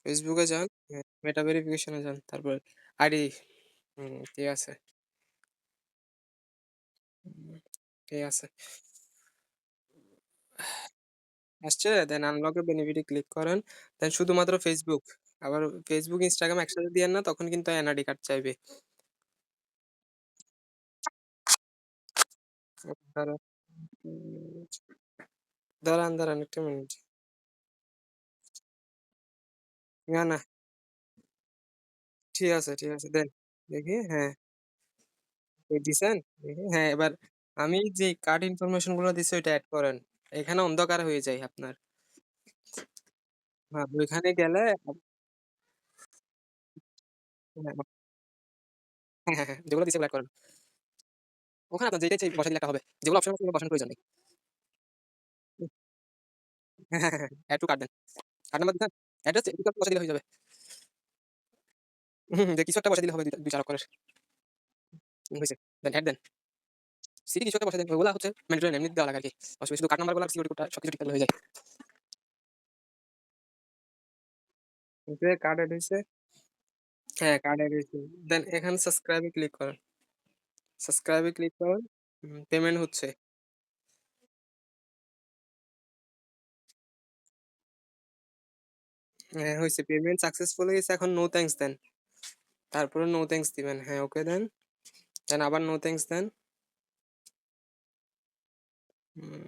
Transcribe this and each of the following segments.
ফেসবুকে যান, মেটা ভেরিফিকেশন এ যান। তারপর আইডি ঠিক আছে। হুম, ঠিক আছে। আসছে দেন আনলক এ বেনিফিট এ ক্লিক করেন। দেন শুধুমাত্র ফেসবুক। আবার ফেসবুক, ইনস্টাগ্রাম একসাথে দিয়েন না তখন কিন্তু এনআইডি কার্ড চাইবে। দাঁড়ান, উম দাঁড়ান একটা মিনিট। না, না, ঠিক আছে দেন। দেখি হ্যাঁ, দিছেন? দেখি হ্যাঁ, এবার আমি যে কার্ড ইনফরমেশন গুলো দিছি ওইটা এড করেন। এখানে অন্ধকার হয়ে যায় আপনার। হ্যাঁ, ওইখানে গেলে হ্যাঁ, যেগুলো দিছে ওগুলো এড করেন। ওখানে আপনার যেটাই বসায় দিলে একটা হবে। যেগুলো অপশন আছে ওগুলো বসানোর প্রয়োজন নেই। হ্যাঁ, এড টু কার্ট দেন। কার্ড নাম্বার দিছেন? অ্যাড্রেস কিছু একটা বসায় দিলে হয়ে যাবে। যে কিছু একটা বসায় দিলে হবে ২ ৪ অক্ষরের। হইছে। দেন এড দেন। সিটি কিছু একটা বসায় দেন। ওগুলা হচ্ছে ম্যান্ডেটরি এমনি দেওয়া লাগে আরকি। শুধু কার্ড নাম্বার গুলো আর সিকিউরিটি কোডটা সবকিছু ঠিক থাকলে হয়ে যায়। যে কার্ড এড হইছে হ্যাঁ, কার্ড এড হইছে। দেন এখানে সাবস্ক্রাইব এ ক্লিক করেন। সাবস্ক্রাইব এ ক্লিক করেন। পেমেন্ট হচ্ছে। হ্যাঁ, হইছে। পেমেন্ট সাকসেসফুল হয়ে গেছে। এখন নো থ্যাংকস দেন। তারপরে নো থ্যাংকস দিবেন। হ্যাঁ, ওকে দেন। দেন আবার নো থ্যাংকস দেন। হুম,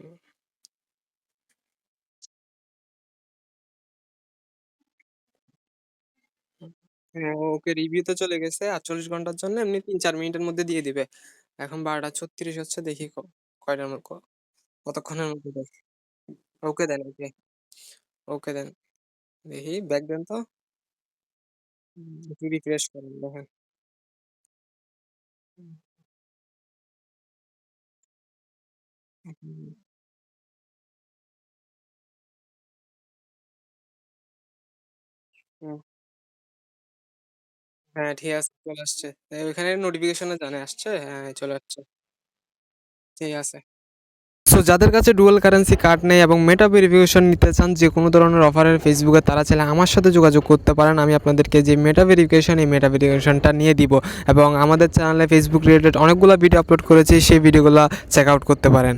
হ্যাঁ, ওকে রিভিউ তে চলে গেছে ৪৮ ঘন্টার জন্য এমনি ৩-৪ মিনিটের মধ্যে দিয়ে দিবে। এখন ১২:৩৬ হচ্ছে দেখি কয়টার কতক্ষণের মধ্যে দেয়। ওকে দেন, ওকে দেন। দেখি ব্যাক দেন তো। একটু রিফ্রেশ করেন দেখেন। হুম, হুম, হুম। হ্যাঁ, ঠিক আছে চলে আসছে। ওইখানে নোটিফিকেশন এ জানায় আসছে? হ্যাঁ, চলে আসছে। ঠিক আছে। সো যাদের কাছে ডুয়াল কারেন্সি কার্ড নেই এবং মেটা ভেরিফিকেশন নিতে চান যে কোনো ধরনের অফারের ফেসবুকে তারা চাইলে আমার সাথে যোগাযোগ করতে পারেন। আমি আপনাদেরকে যে মেটা ভেরিফিকেশন এই মেটা ভেরিফিকেশনটা নিয়ে দিব এবং আমাদের চ্যানেলে ফেসবুক রিলেটেড অনেকগুলো ভিডিও আপলোড করেছি সেই ভিডিওগুলো চেক আউট করতে পারেন।